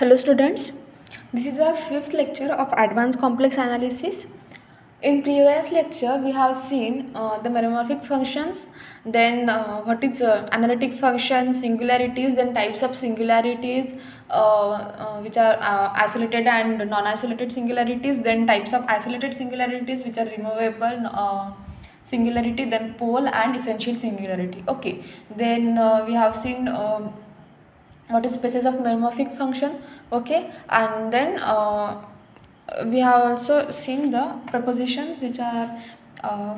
Hello students, this is our fifth lecture of advanced complex analysis. In previous lecture we have seen the meromorphic functions, then what is analytic functions, singularities, then types of singularities which are isolated and non-isolated singularities, then types of isolated singularities which are removable singularity, then pole and essential singularity. Okay, then we have seen what is basis of meromorphic function. Okay, and then we have also seen the propositions which are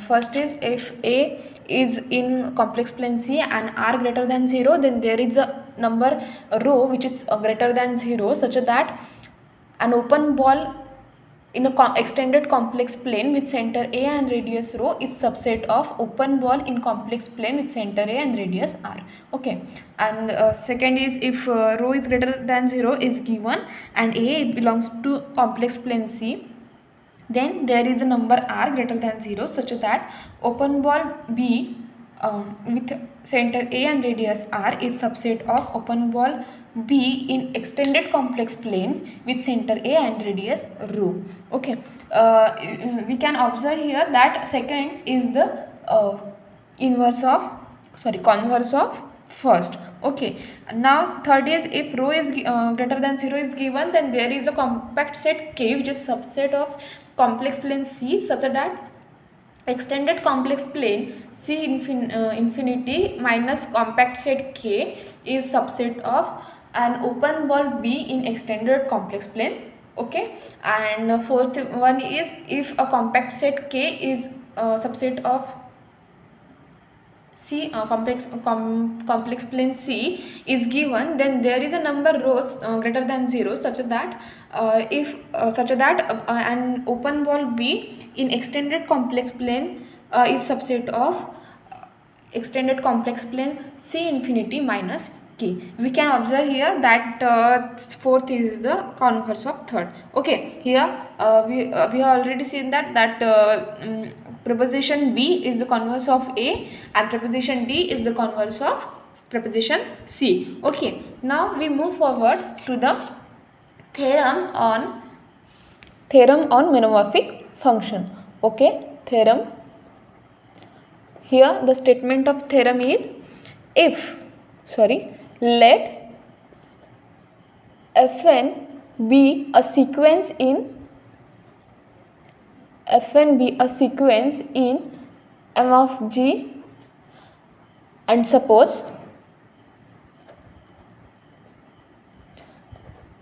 first is if A is in complex plane C and R greater than 0, then there is a number rho which is greater than 0 such that an open ball in a extended complex plane with center A and radius rho is subset of open ball in complex plane with center A and radius R. Okay, and second is if rho is greater than 0 is given and A belongs to complex plane C, then there is a number R greater than 0 such that open ball B with center A and radius R is subset of open ball B in extended complex plane with center A and radius rho. Okay, we can observe here that second is the converse of first. Okay, now third is if rho is greater than 0 is given, then there is a compact set K which is subset of complex plane C such that extended complex plane C infinity minus compact set K is subset of an open ball B in extended complex plane. Okay, and fourth one is if a compact set K is subset of C complex plane C is given, then there is a number rows greater than 0 such that an open ball B in extended complex plane is subset of extended complex plane C infinity minus K. We can observe here that fourth is the converse of third. Okay, here we have already seen that proposition B is the converse of A and proposition D is the converse of proposition C. Okay, now we move forward to the theorem on meromorphic function. Okay, theorem. Here the statement of theorem is let Fn be a sequence in M of G, and suppose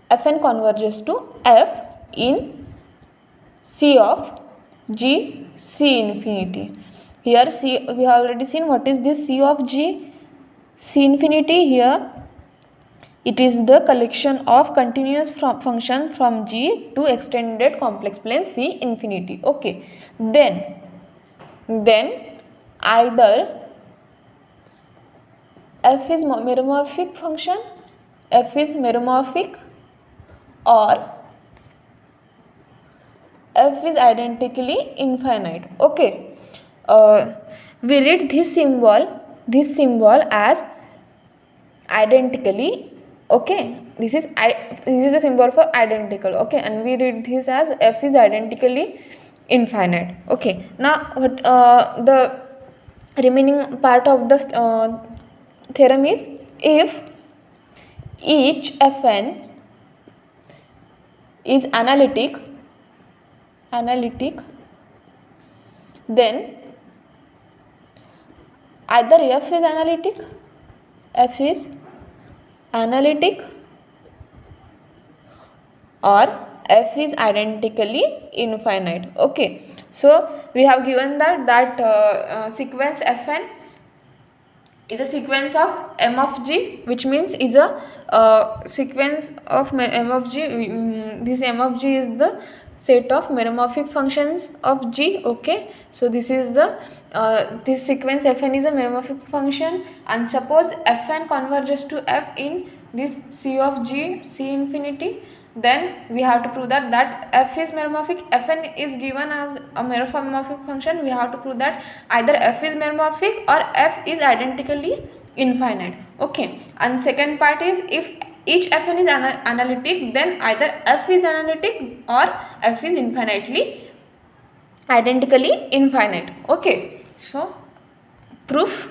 Fn converges to F in C of G C infinity. Here C, we have already seen what is this C of G C infinity. Here it is the collection of continuous function from G to extended complex plane C infinity. Okay, then either F is meromorphic function, F is meromorphic, or F is identically infinite. Okay, we read this symbol as identically. Okay, this is the symbol for identical. Okay, and we read this as F is identically infinite. Okay, now what the remaining part of the theorem is if each Fn is analytic, then either F is analytic or F is identically infinite. Okay, so we have given that sequence Fn is a sequence of M of G, which means is a sequence of M of G. This M of G is the set of meromorphic functions of G. Okay, so this is the this sequence Fn is a meromorphic function, and suppose Fn converges to F in this C of G C infinity, then we have to prove that F is meromorphic. Fn is given as a meromorphic function. We have to prove that either F is meromorphic or F is identically infinite. Okay, and second part is if each fn is analytic, then either f is analytic or f is identically infinite. Okay, so proof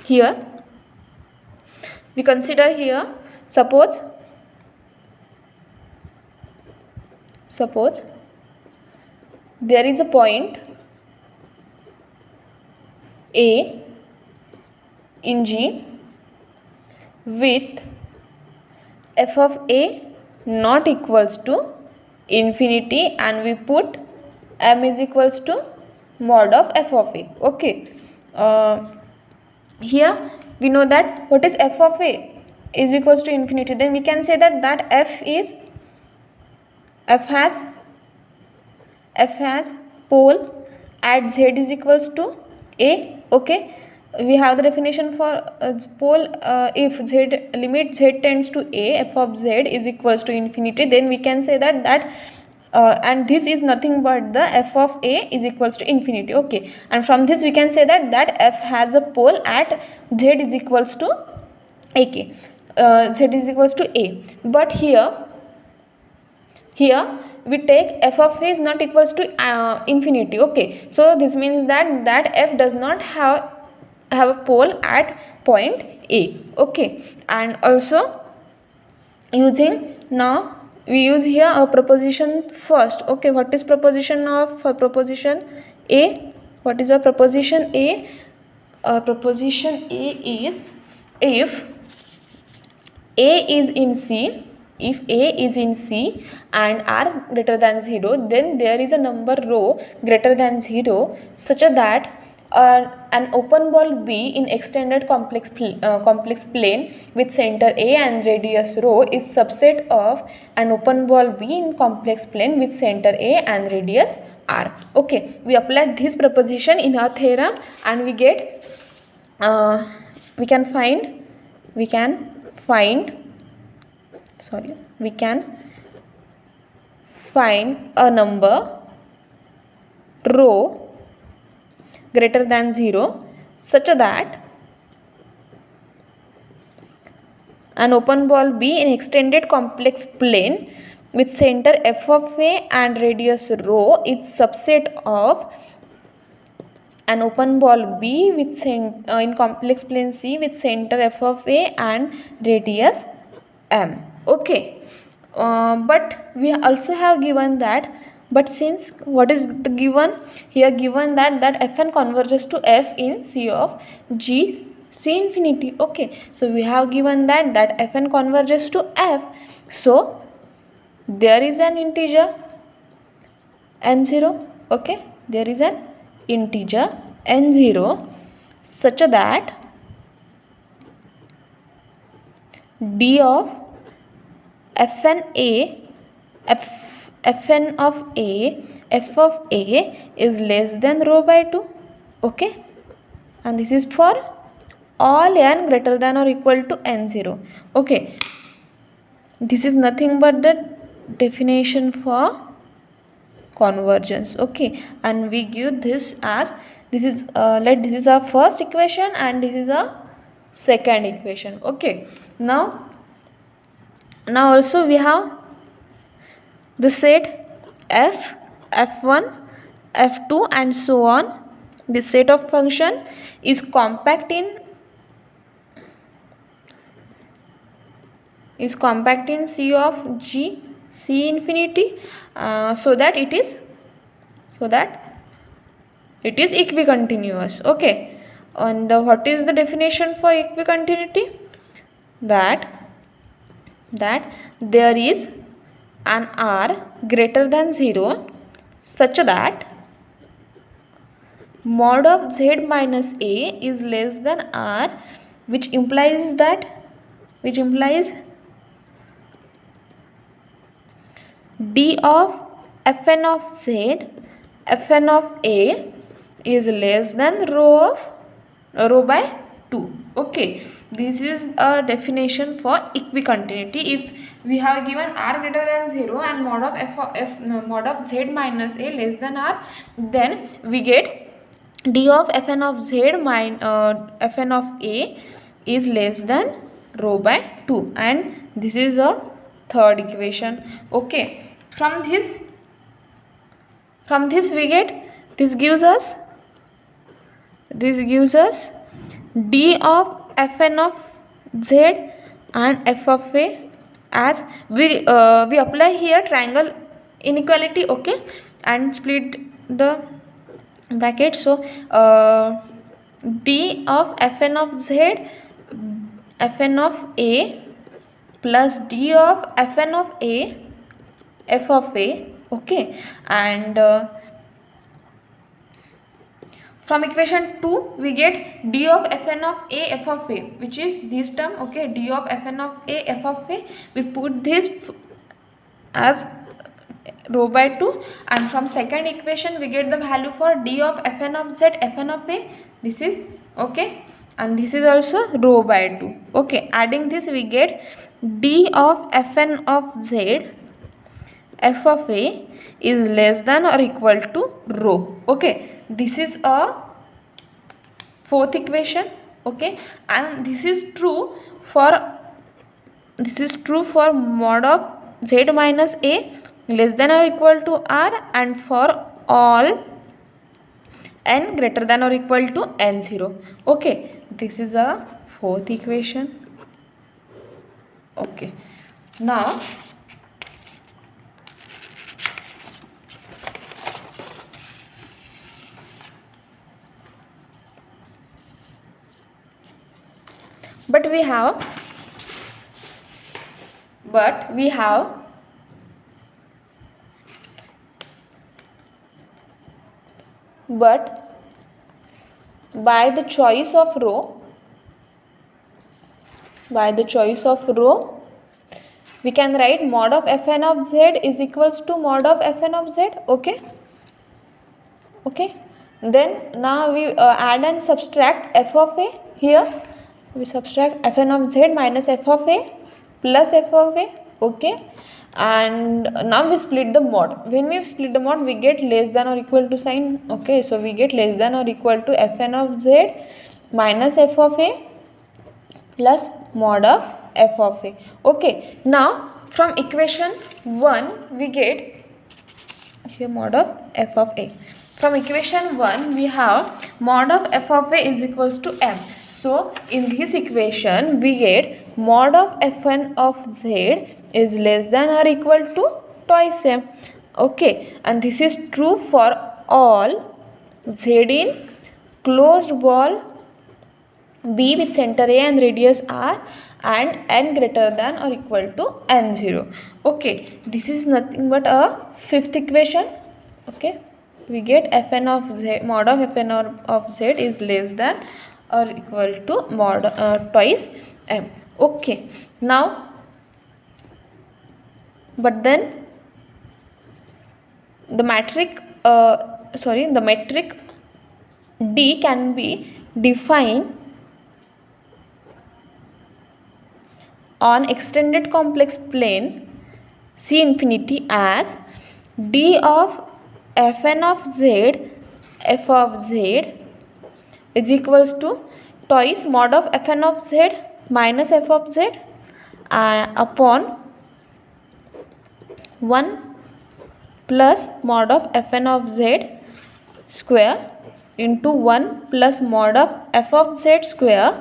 here we consider here, suppose there is a point A in G with f of A not equals to infinity, and we put m is equals to mod of f of A. Okay, here we know that what is f of A is equals to infinity, then we can say that f has pole at z is equals to A. Okay, we have the definition for pole. If z limit z tends to A, f of z is equals to infinity, then we can say that and this is nothing but the f of A is equals to infinity. Okay, and from this we can say that f has a pole at z is equals to ak, z is equals to A. But here we take f of A is not equals to infinity. Okay, so this means that f does not have a pole at point A. Okay, and also now we use here a proposition first. Okay, what is proposition for proposition A? What is a proposition A? Proposition A is if A is in C, and r greater than 0, then there is a number rho greater than 0 such that an open ball B in extended complex plane with center A and radius rho is subset of an open ball B in complex plane with center A and radius r. Okay, we apply this proposition in our theorem and we get we can find a number rho greater than 0 such that an open ball B in extended complex plane with center f of A and radius rho is subset of an open ball B with in complex plane C with center f of A and radius m. Okay, but we also have given that, but since what is the given here, given that fn converges to f in C of G C infinity. Okay, so we have given that fn converges to f, so there is an integer n0. Okay, there is an integer n0 such that d of fn of A f of A is less than rho by 2. Okay, and this is for all n greater than or equal to n0. Okay, this is nothing but the definition for convergence. Okay, and we give this as this is this is our first equation and this is our second equation. Okay, now also we have the set f, f1, f2 and so on. This set of function is compact in C of G C infinity, so that it is equicontinuous. Okay, and what is the definition for equicontinuity? That there is an r greater than 0 such that mod of z minus a is less than r, which implies d of fn of z fn of a is less than rho by 2. Okay, This is a definition for equicontinuity. If we have given r greater than 0 and mod of mod of z minus a less than r, then we get d of fn of z fn of a is less than rho by 2, and this is a third equation. Okay, from this we get, this gives us d of fn of z and f of a, as we apply here triangle inequality. Okay, and split the bracket. So d of fn of z fn of a plus d of fn of a f of a. Okay, and from equation 2 we get d of fn of a f of a, which is this term. Okay, d of fn of a f of a, we put this as rho by 2, and from second equation we get the value for d of fn of z fn of a, this is okay, and this is also rho by 2. Okay, adding this we get d of fn of z f of a is less than or equal to rho. Okay, this is a fourth equation. Okay, and this is true for mod of z minus a less than or equal to r, and for all n greater than or equal to n0. Okay, this is a fourth equation. Okay, now but we have by the choice of rho we can write mod of fn of z is equals to mod of fn of z. Okay, then now we add and subtract f of a. Here we subtract fn of z minus f of a plus f of a. Okay, and now we split the mod. When we split the mod we get less than or equal to sign. Okay, so we get less than or equal to fn of z minus f of a plus mod of f of a. Okay, now from equation 1 we get here mod of f of a. From equation 1 we have mod of f of a is equals to m. So in this equation we get mod of fn of z is less than or equal to twice m. Okay, and this is true for all z in closed ball B with center A and radius R and n greater than or equal to n0. Okay, this is nothing but a fifth equation. Okay, we get fn of z, mod of fn of z is less than or equal to mod twice m. Okay, now but then the metric D can be defined on extended complex plane C infinity as d of fn of z f of z is equals to twice mod of fn of z minus f of z upon 1 plus mod of fn of z square into 1 plus mod of f of z square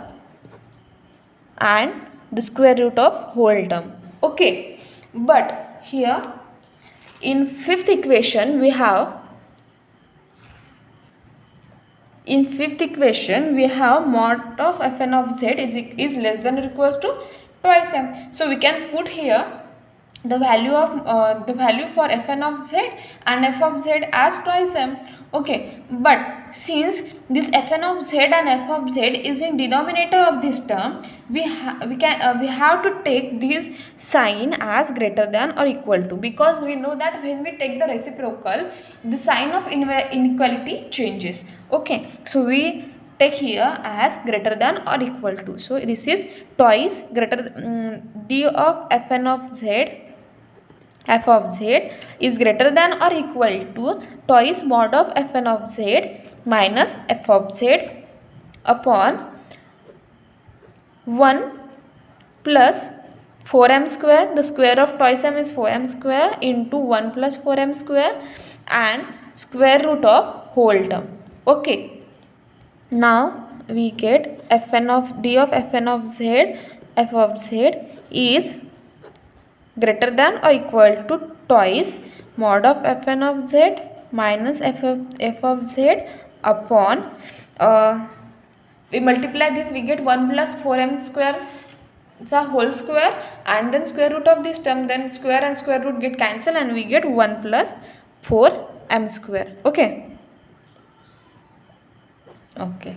and the square root of whole term. Okay, but here in fifth equation we have mod of fn of z is less than or equals to twice m. So we can put here the value for fn of z and f of z as twice m. Okay, but since this fn of z and f of z is in denominator of this term, we have to take this sign as greater than or equal to, because we know that when we take the reciprocal the sign of inequality changes. Okay, so we take here as greater than or equal to. So this is twice greater d of fn of z, f of z is greater than or equal to twice mod of fn of z minus f of z upon 1 plus 4m square, the square of twice m is 4m square into 1 plus 4m square and square root of whole term. Okay, now we get fn of d of fn of z, f of z is greater than or equal to twice mod of fn of z minus f of z upon we multiply this, we get 1 plus 4m square, it's a whole square, and then square root of this term, then square and square root get cancelled and we get 1 plus 4m square. Okay, okay,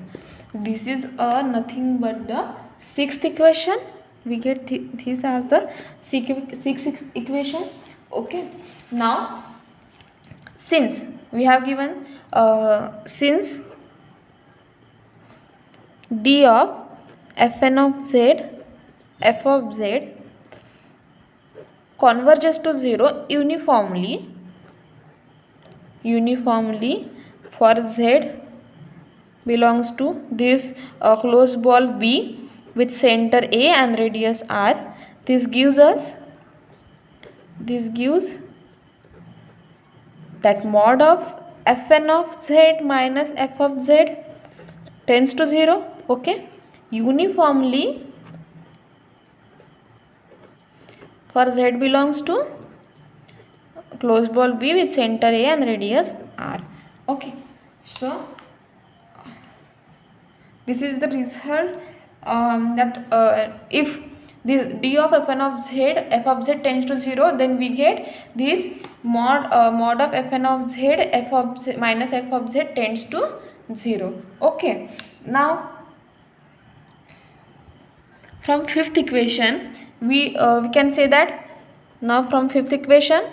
this is nothing but the sixth equation. We get this as the sixth equation. Okay, now since we have given since d of fn of z, f of z converges to 0 uniformly for z belongs to this closed ball B with center A and radius R. This gives that mod of fn of z minus f of z tends to 0. Okay, uniformly for z belongs to closed ball B with center A and radius R. Okay, so this is the result that if this d of fn of z, f of z tends to 0, then we get this mod of fn of z, f of z minus f of z tends to 0. Okay, now from fifth equation we can say that now from fifth equation,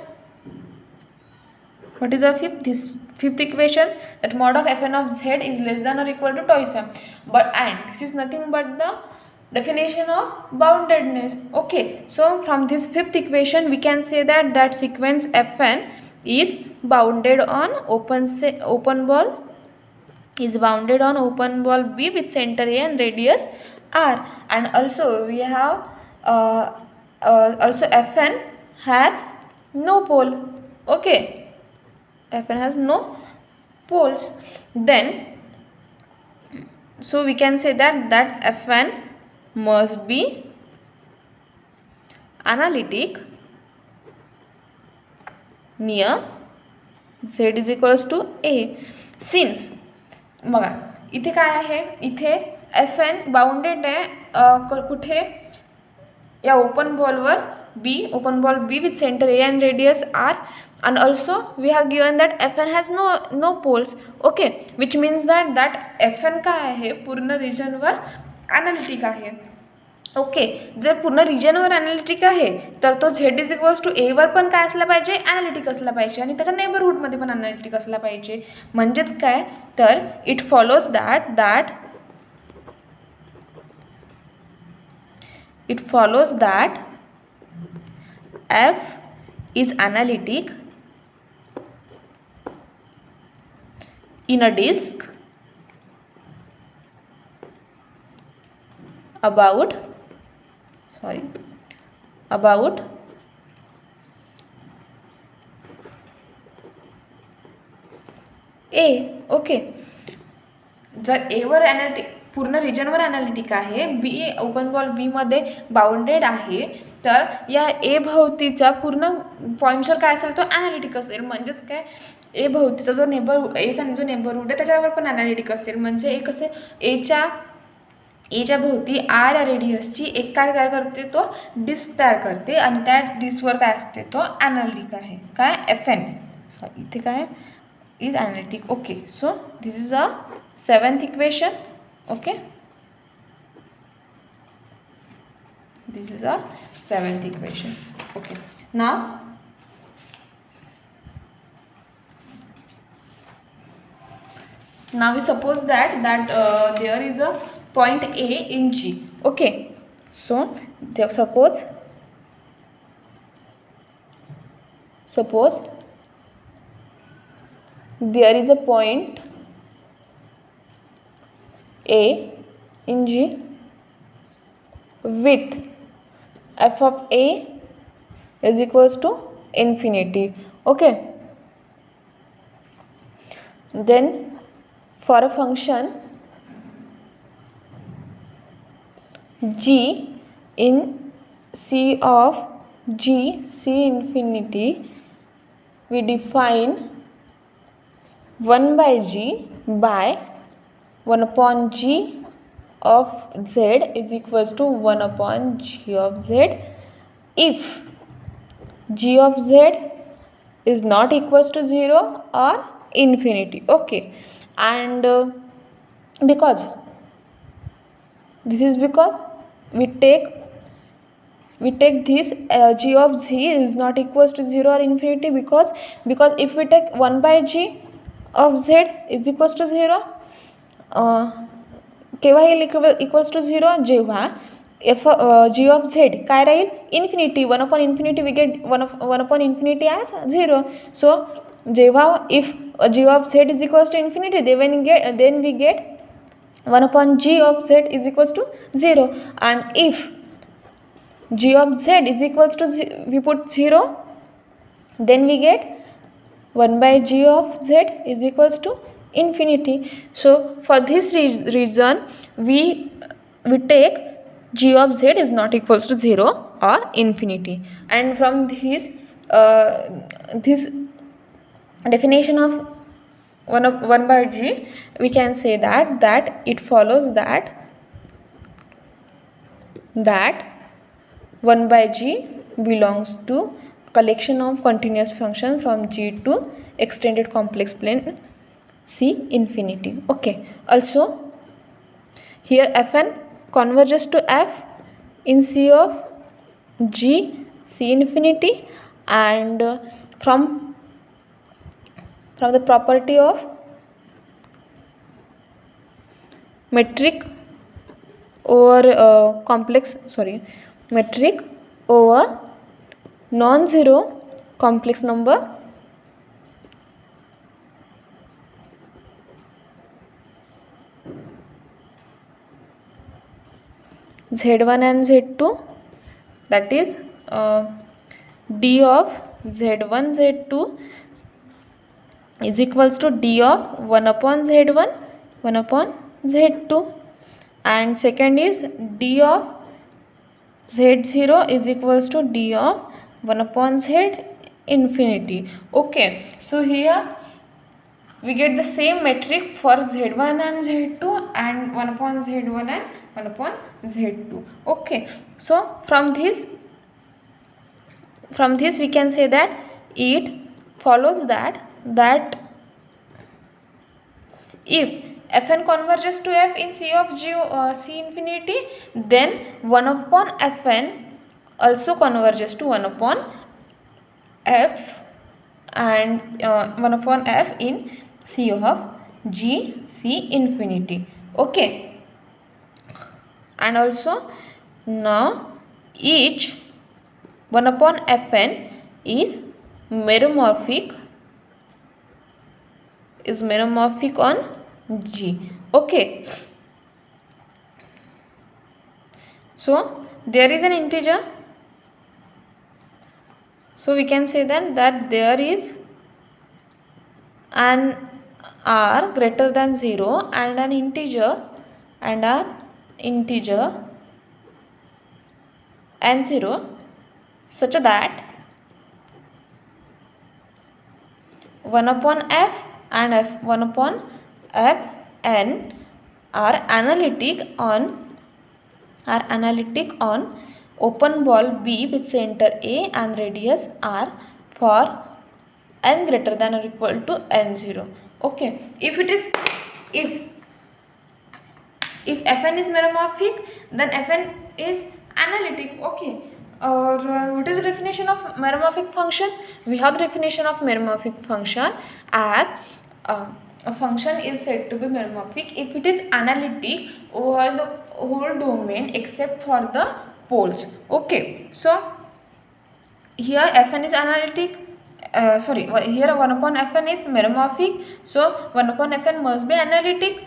what is our fifth equation, that mod of fn of z is less than or equal to twice m, but and this is nothing but the definition of boundedness. Okay, so from this fifth equation we can say that sequence fn is bounded on open ball B with center A and radius R, and also we have also fn has no pole. Okay, fn has no poles, then so we can say that fn must be analytic near z is equals to a. since बघा इथे काय आहे, इथे fn bounded आहे कुठे, या open ball B with center A and radius R, and also we have given that fn has no poles. Okay, which means that fn काय आहे, पूर्ण रिजनवर ॲनालिटिक आहे. ओके, जर पूर्ण रिजनवर ॲनालिटिक आहे तर तो z is equals to a वर पण काय असला पाहिजे, ॲनालिटिक असला पाहिजे, आणि त्याच्या नेबरहूडमध्ये पण ॲनालिटिक असला पाहिजे. म्हणजेच काय, तर it follows that f is analytic in a disk about A. Okay, जर A वर ॲनालिटिक पूर्ण रिजनवर ॲनालिटिक आहे, बी ओपन बॉल बी मध्ये बाउंडेड आहे, तर या ए भोवतीचा पूर्ण पॉईंट्सवर काय असेल तो ॲनालिटिक असेल. म्हणजेच काय, ए भोवतीचा जो नेबरहूड आहे त्याच्यावर पण ॲनालिटिक असेल. म्हणजे एक असे एच्या भोवती आर या रेडियसची एक काय तयार करते, तो डिस्क तयार करते, आणि त्या डिस्कवर काय असते, तो ॲनालिटिक आहे. काय, fn. सॉरी, इथे काय is analytic. Okay, so this is a seventh equation. Okay, this is a seventh equation. Okay, now Now we suppose that there is a point A in G. Okay, so suppose there is a point A in G with f of A is equals to infinity. Okay, then for a function G in C of G C infinity, we define 1 by G by 1 upon G of Z is equals to 1 upon G of Z if G of Z is not equals to 0 or infinity. Okay, and because this is because we take this G of Z is not equals to 0 or infinity, because if we take 1 by G of Z is equals to 0, केव्हा येईल equals to 0 जेव्हा F G of Z काय राहील infinity 1 upon infinity we get 1 upon infinity as 0. So जेव्हा if G of Z is equals to infinity then we get 1 upon G of Z is equals to 0, and if G of Z is equals to we put 0, then we get 1 by G of Z is equals to infinity. So for this reason we take G of Z is not equals to 0 or infinity, and from this definition of 1 by G we can say that it follows that 1 by G belongs to collection of continuous functions from G to extended complex plane C infinity. Okay, also here Fn converges to F in C of G C infinity, and from the property of metric over metric over non-zero complex number, Z1 and Z2, that is D of Z1 Z2 is equals to D of 1 upon Z1 1 upon Z2, and second is D of Z0 is equals to D of 1 upon Z infinity. Okay, so here we get the same metric for Z1 and Z2 and 1 upon Z1 and 1 upon Z2. Okay, so from this we can say that it follows that if Fn converges to F in C of G C infinity, then 1 upon Fn also converges to 1 upon F and 1 upon F in C of G C infinity. Okay, and also now each 1 upon Fn is meromorphic on G. Okay, so there is an integer, so we can say then that there is an r greater than 0 and an integer n0 such that 1 upon F and F1 upon Fn are analytic on open ball B with center A and radius R for n greater than or equal to n0. Okay, if Fn is meromorphic, then Fn is analytic. Okay, what is the definition of meromorphic function? We have the definition of meromorphic function as a function is said to be meromorphic if it is analytic over the whole domain except for the poles. Okay, so here Fn is analytic, here 1 upon Fn is meromorphic, so 1 upon Fn must be analytic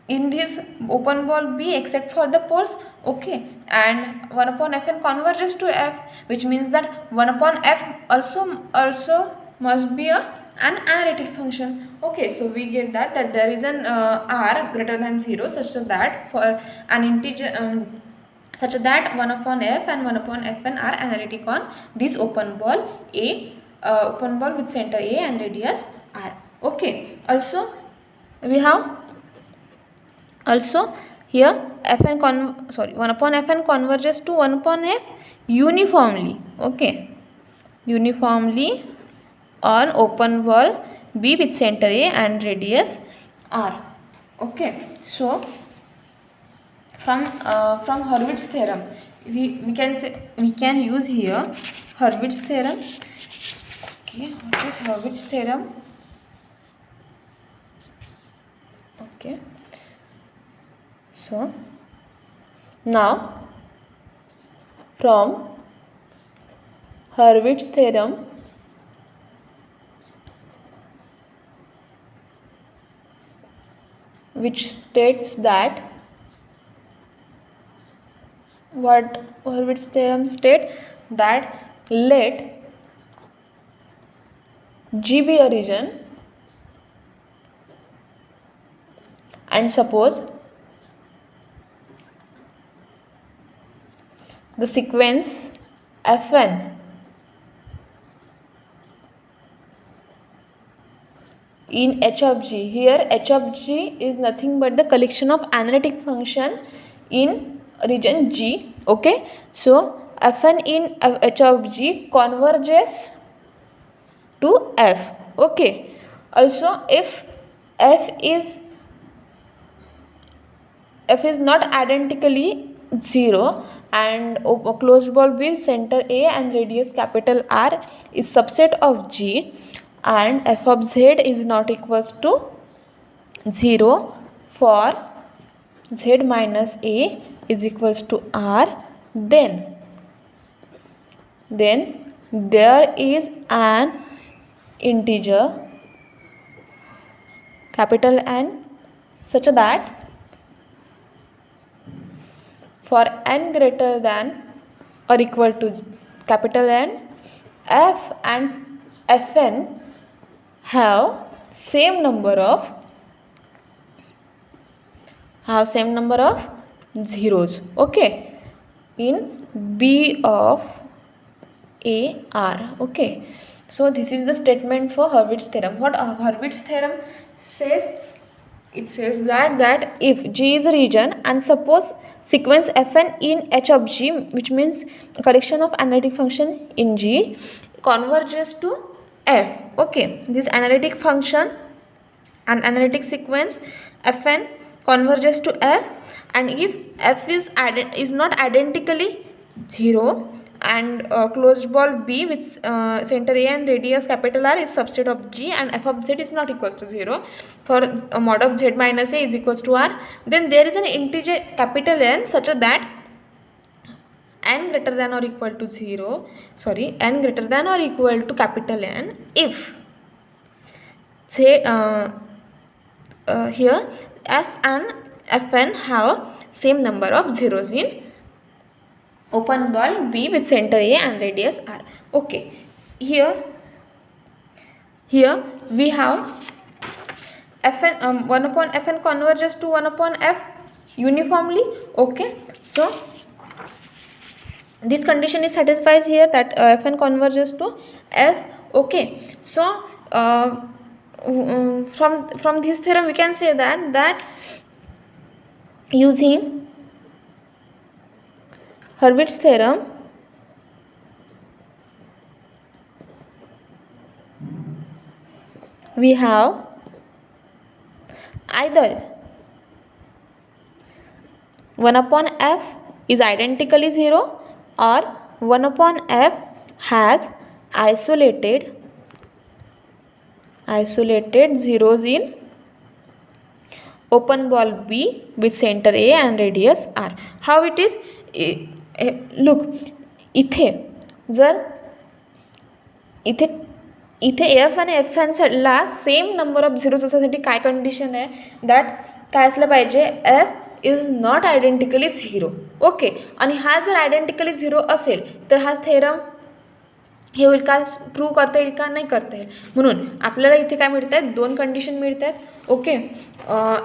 in this open ball B except for the poles. Okay, and 1 upon Fn converges to F, which means that 1 upon F also must be an analytic function. Okay, so we get that there is an R greater than 0 such that for an integer such that 1 upon F and 1 upon Fn are analytic on this open ball A, open ball with center A and radius R. Okay, also we have here 1 upon Fn converges to 1 upon F uniformly. Okay, uniformly on open ball B with center A and radius R. Okay, so from Hurwitz theorem we can use here Hurwitz theorem. Okay, what is Hurwitz theorem? Okay, so now from Hurwitz theorem which states that what Hurwitz theorem states that let G be a region and suppose the sequence Fn in H of G. Here H of G is nothing but the collection of analytic function in region G. Okay, so Fn in H of G converges to F. Okay, also if F is not identically 0 and closed ball B center A and radius capital R is subset of G and f of z is not equals to 0 for z minus A is equals to R, then there is an integer capital N such that for n greater than or equal to capital N, f and fn have same number of zeros. Okay, in B of A R. Okay, so this is the statement for Hurwitz theorem. What Hurwitz theorem says? It says that if G is a region and suppose sequence Fn in H of G, which means collection of analytic function in G, converges to F. Okay, this analytic function and analytic sequence Fn converges to F, and if F is not identically 0 and closed ball B with center A and radius capital R is subset of G and f of z is not equals to 0 for mod of z minus A is equals to R, then there is an integer capital N such that n greater than or equal to n greater than or equal to capital N if say here f and fn have same number of zeros in open ball B with center A and radius R. Okay, here we have Fn 1 upon Fn converges to 1 upon F uniformly. Okay, so this condition is satisfies here that Fn converges to F. Okay, so from this theorem we can say that using Hurwitz theorem, we have either 1 upon F is identically 0 or 1 upon F has isolated isolated zeros in open ball B with center A and radius R. How it is? Look, इथे जर इथे F आणि F एनला same number of zeros असण्यासाठी काय condition आहे, that काय असलं पाहिजे, F is not identically zero. Okay, आणि हा जर आयडेंटिकली झिरो असेल तर हा थेरम हे होईल का, प्रूव्ह करता येईल का, नाही करता येईल. म्हणून आपल्याला इथे काय मिळत आहेत, दोन कंडिशन मिळत आहेत. ओके,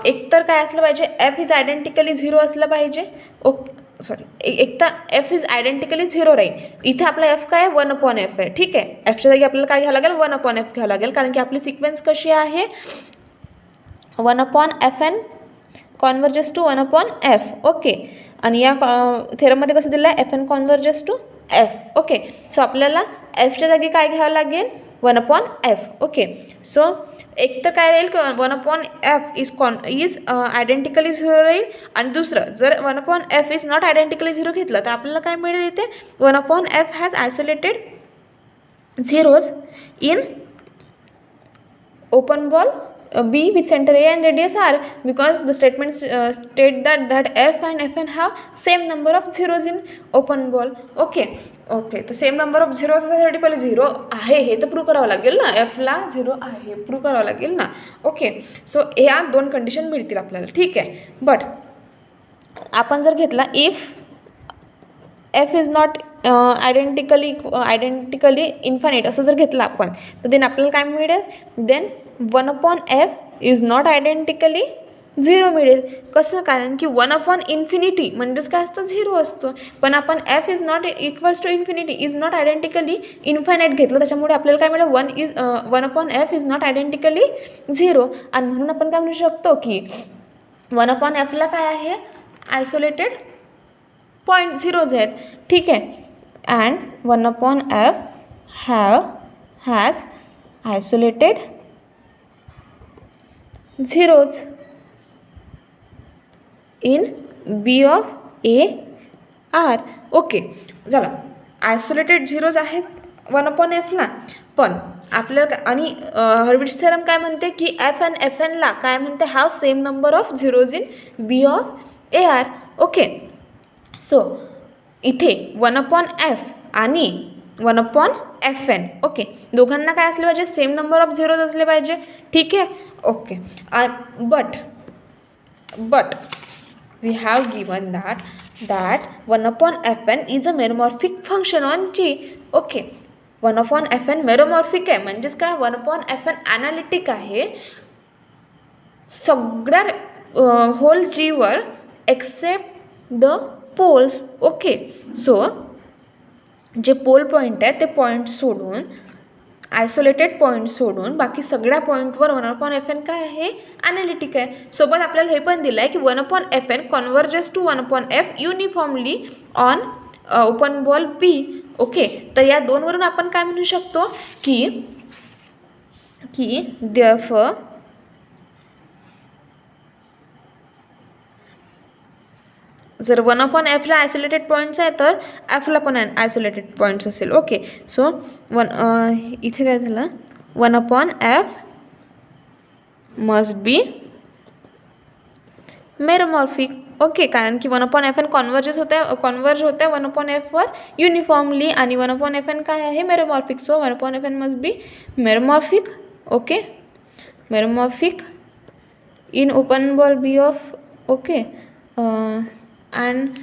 एक तर काय असलं पाहिजे, एफ इज आयडेंटिकली झिरो असलं पाहिजे. ओके, सॉरी, एक तर एफ इज आयडेंटिकली झिरो राहील. इथे आपला एफ काय आहे, 1/f आहे. ठीक आहे, एफच्या जागी आपल्याला काय घ्यावं लागेल, 1/f घ्यावं लागेल, कारण की आपली सिक्वेन्स कशी आहे, 1/fn converges to 1/f. Okay, आणि या थेरममध्ये कसं दिलं आहे, FN कॉन्व्हर्जेस टू एफ. ओके, सो आपल्याला एफच्या जागी काय घ्यावं लागेल, 1/f. ओके, सो एक तर काय राहील, 1/f इज आयडेंटिकली झिरो राहील, आणि दुसरं जर 1/f is not identically zero घेतलं तर आपल्याला काय मिळेल, इथे 1/f has isolated zeros in open ball B with center A and radius R, because the statement state that F and Fn have same number of zeros in open ball. Okay, तर same number of zero असण्यासाठी पहिले zero आहे हे तर prove करावं लागेल ना, एफला zero आहे prove करावं लागेल ना. ओके, सो या दोन कंडिशन मिळतील आपल्याला. ठीक आहे, बट आपण जर घेतला if F is not identically infinite असं जर घेतलं आपण, तर देन आपल्याला काय मिळेल, then 1/f is not identically zero मिळेल. कसं, कारण की 1/∞ म्हणजेच काय असतं, झिरो असतो. पण आपण F is not equals to infinity is not identically infinite घेतलं, त्याच्यामुळे आपल्याला काय मिळेल, 1/f is not identically zero. आणि म्हणून आपण काय म्हणू शकतो की 1/fला काय आहे, आयसोलेटेड पॉईंट झिरोज आहेत. ठीक आहे, and 1/f has isolated zeros in B of A R. Okay, झालं, आयसोलेटेड झिरोज आहेत 1/fला. पण आपल्याला आणि हर्विट्झ थेरम काय म्हणते की एफ अँड एफ एनला काय म्हणते, have same number of zeros in B of AR. Okay, so इथे 1/f आणि 1/fn, ओके, दोघांना काय असले पाहिजे, सेम नंबर ऑफ झिरोज असले पाहिजे. ठीक आहे, okay, but we have given that 1/fn is a meromorphic function on G. Okay, 1/fn meromorphic आहे, म्हणजेच काय, 1/fn ॲनालिटिक आहे सगळ्या होल जीवर except the poles. Okay, so जे पोल पॉईंट आहे ते पॉईंट सोडून, आयसोलेटेड पॉईंट सोडून बाकी सगळ्या पॉईंटवर 1/fn काय आहे, ॲनालिटिक आहे. सोबत आपल्याला हे पण दिलं आहे की 1/fn converges to 1/f uniformly on open ball B. Okay, तर या दोनवरून आपण काय म्हणू शकतो की देअरफॉर जर 1/fला आयसोलेटेड पॉईंट्स आहे तर एफला पण आयसोलेटेड पॉईंट्स असेल. ओके, सो इथे काय झालं, 1/f must be meromorphic. Okay, कारण की 1/fn कॉन्व्हर्ज होते 1/fवर युनिफॉर्मली, आणि 1/fn काय आहे, meromorphic. So 1/fn must be meromorphic. Okay, meromorphic in open ball B of. Okay, and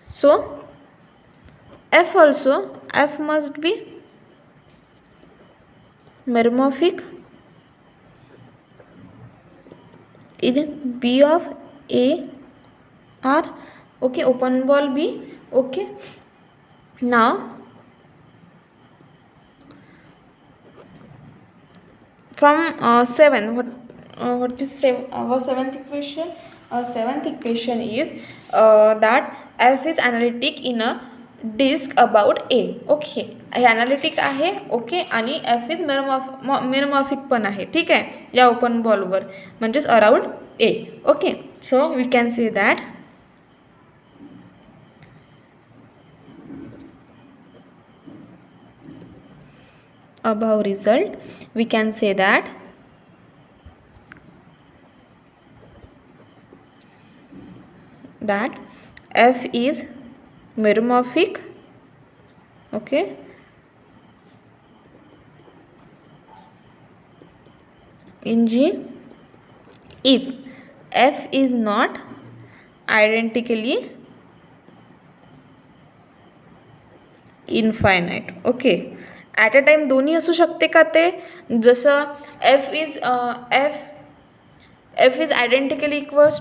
so f also, f must be meromorphic in B of A R. Okay, open ball B. Okay, now from 7, what is our seventh equation? Our seventh equation is that f is analytic in a disk about A. Okay, हे analytic आहे. Okay, आणि f is meromorphic पण आहे. ठीक आहे, या open बॉलवर म्हणजेच around A. Okay, so we can say that above result we can say that that F is meromorphic, okay, in G if F is not identically infinite. Okay, at a time दोन्ही असू शकते का ते? जसं F is identically equals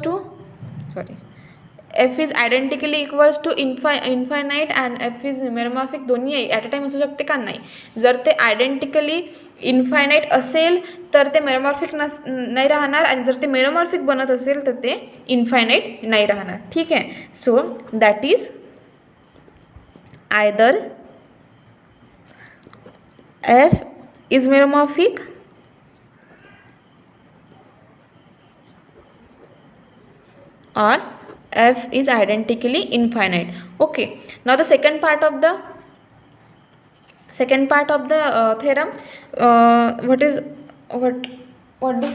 to infinite and F is meromorphic, दोन्ही at a time असू शकते का? नाही. जर ते आयडेंटिकली इन्फायनाईट असेल तर ते मेरोमॉर्फिक नाही राहणार, आणि जर ते मेरोमॉर्फिक बनत असेल तर ते इन्फायनाईट नाही राहणार. ठीक आहे. So that is either F is meromorphic or F is identically infinite. Okay, now the second part of the theorem, what is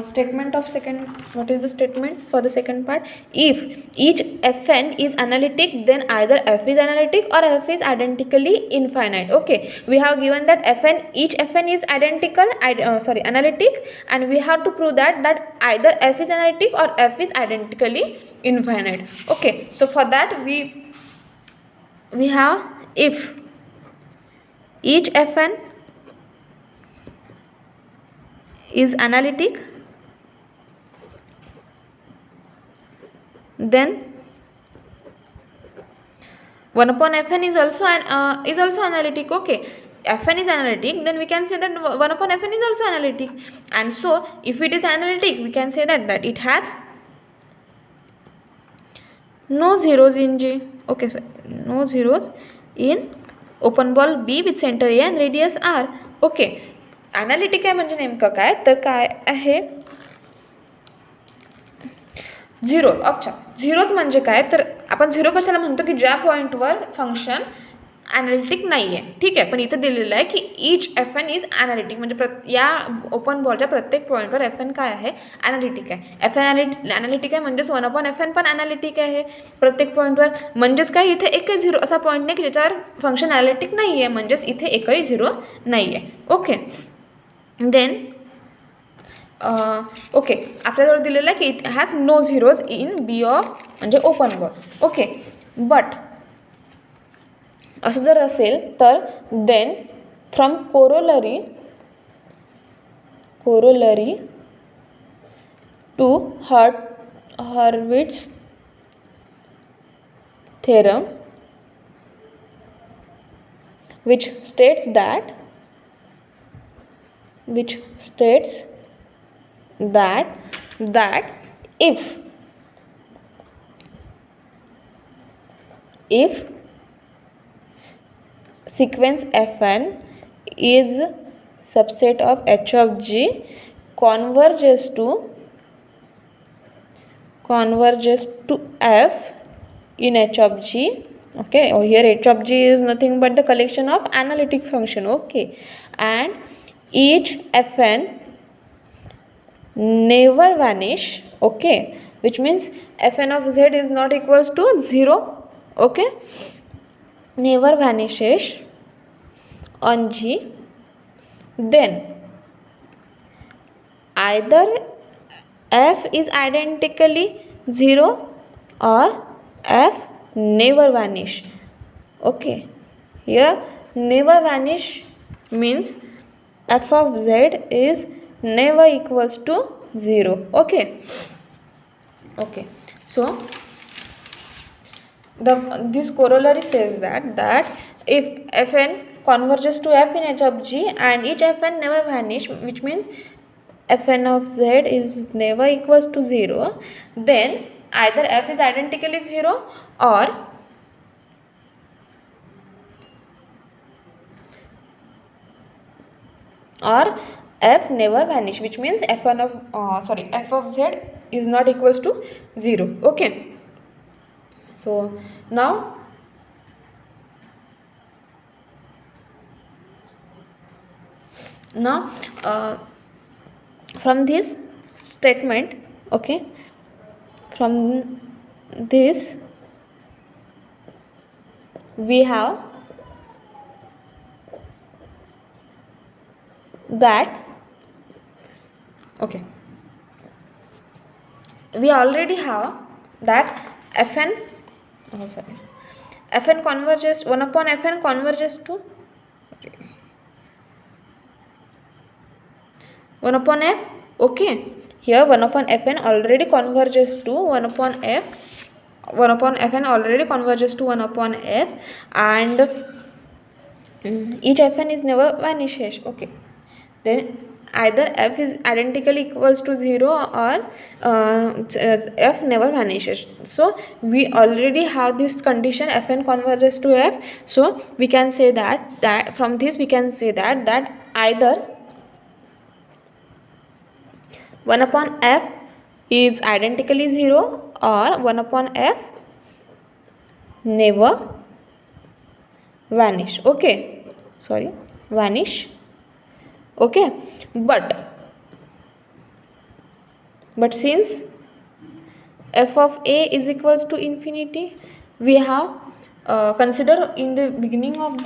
statement of second, what is the statement for the second part? If each Fn is analytic, then either F is analytic or F is identically infinite. Okay, we have given that each Fn is analytic, and we have to prove that either F is analytic or F is identically infinite. Okay, so for that we have if each Fn is analytic, then 1 upon Fn is also analytic. Okay, Fn is analytic, then we can say that 1 upon Fn is also analytic. And so if it is analytic, we can say that it has no zeros in G. Okay, so no zeros in open ball B with center A and radius R. Okay, analytic आहे म्हणजे नेमकं काय? तर काय आहे? Zero. अच्छा, zeros म्हणजे काय? तर आपण झिरो कशाला म्हणतो की ज्या पॉईंटवर फंक्शन ॲनालिटिक नाही आहे. ठीक आहे, पण इथं दिलेलं आहे की ईच Fn इज ॲनालिटिक, म्हणजे या ओपन बॉलच्या प्रत्येक पॉईंटवर Fn काय आहे? ॲनालिटिक आहे. ॲनालिटिक आहे म्हणजेच 1 अपॉन Fn पण ॲनालिटिक आहे प्रत्येक पॉईंटवर. म्हणजेच काय, इथे एकही झिरो असा पॉईंट नाही की ज्याच्यावर फंक्शन ॲनालिटिक नाही आहे, म्हणजेच इथे एकही झिरो नाही आहे. ओके, देन ओके, आपल्याजवळ दिलेलं आहे की it has no zeros in B of म्हणजे ओपन बॉल. ओके, बट असं जर असेल तर then from corollary to Hurwitz theorem, which states that if sequence Fn is subset of H of G converges to F in H of G. Okay, here H of G is nothing but the collection of analytic function. Okay, and each Fn never vanish. Okay, which means Fn of Z is not equals to 0. Okay, never vanishes on G. Then either F is identically 0 or F never vanish. Okay, here never vanish means F of Z is never equals to 0. Okay, so this corollary says that if Fn converges to F in H of G and each Fn never vanish, which means Fn of Z is never equals to 0, then either F is identically 0 or F never vanish, which means F of Z is not equals to 0. Okay, so now from this statement, okay, from this we have that, okay, we already have that fn, oh sorry, fn converges 1 upon fn converges to 1 upon f. Okay, here 1 upon fn already converges to 1 upon f, 1 upon fn already converges to 1 upon f, and each fn is never vanishes. Okay, then either f is identically equals to 0 or f never vanishes. So we already have this condition fn converges to f. So we can say that from this we can say that either 1 upon f is identically 0 or 1 upon f never vanish. Okay, sorry, vanish. Okay, but since f of a is equals to infinity, we have consider in the beginning of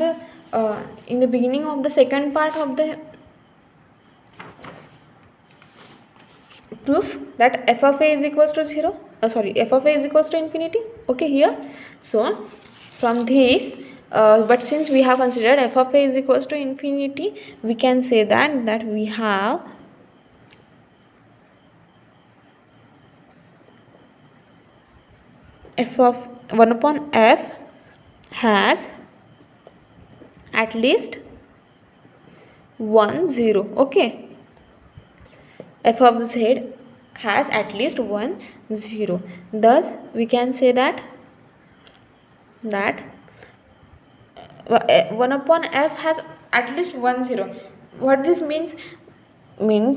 the second part of the proof that f of a is equals to 0, f of a is equals to infinity. Okay, here, so from this but since we have considered f of a is equals to infinity, we can say that we have f of 1 upon f has at least 1 0. Okay, f of z has at least 1 0. Thus we can say that 1 upon f has at least 1 0. What this means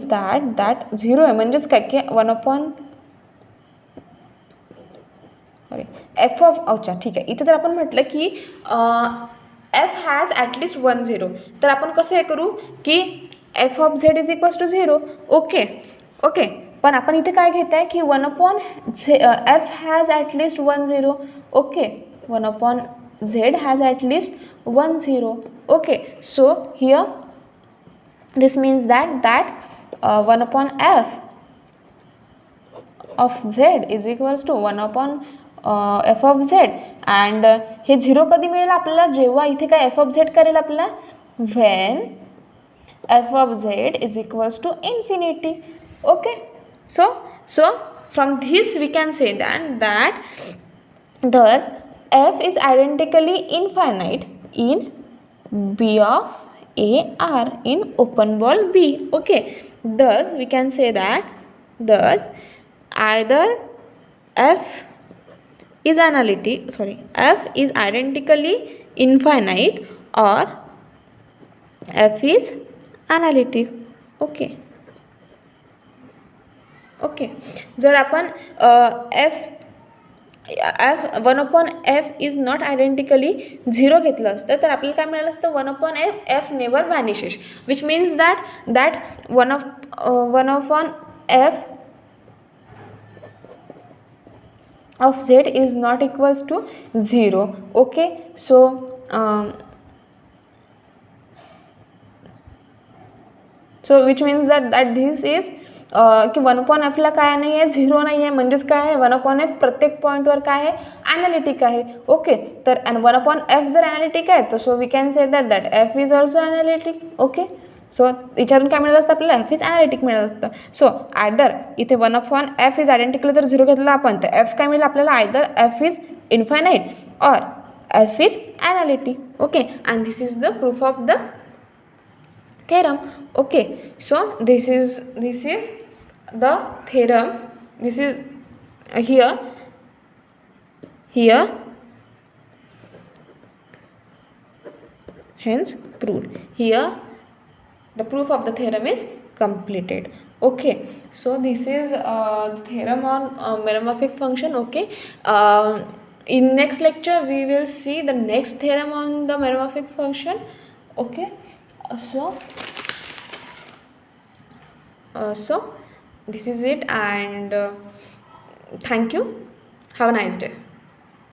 that 0 आहे म्हणजेच काय की 1 upon sorry f of, अच्छा ठीक आहे, इथे जर आपण म्हटलं की f has at least 1 0, तर आपण कसं हे करू की f of z is equals to 0. Okay, पण आपण इथे काय घेत आहे की 1 upon f has at least 1 0. Okay, 1 upon z has at least 1 0. Okay, so here this means that 1 upon f of z is equals to 1 upon f of z, and हे 0 कधी मिळेल आपल्याला, जेव्हा इथे काय f of z करेल आपल्याला, when f of z is equals to infinity. Okay, so from this we can say that thus f is identically infinite in B of A R in open ball B. Okay, thus we can say that either f is identically infinite or f is analytic. Okay, जर आपण f 1 upon f is not identically 0 घेतलं असतं तर आपल्याला काय मिळालं असतं, 1 upon f never vanishes, which means that 1 upon f of z is not equals to 0. Okay, so which means that this is की 1 upon f ला काय नाही आहे, 0 नाही आहे, म्हणजेच काय आहे 1 upon f प्रत्येक पॉईंटवर काय आहे, ॲनालिटिक आहे. ओके, तर 1 upon f जर ॲनालिटिक आहे तर so we can say that f is also analytic. Okay, so विचारून काय मिळालं असतं आपल्याला, f इज ॲनालिटिक मिळालं असतं. सो आयदर इथे 1 upon f इज आयडेंटिकल जर 0 घेतला आपण तर f काय मिळेल आपल्याला, आयदर f इज इन्फायनाईट और f is analytic. Okay, and this is the proof of the theorem. Okay, so this is the theorem. This is here hence proved. Here the proof of the theorem is completed. Okay, so this is the theorem on meromorphic function. Okay, in next lecture we will see the next theorem on the meromorphic function. Okay, so this is it, and thank you. Have a nice day.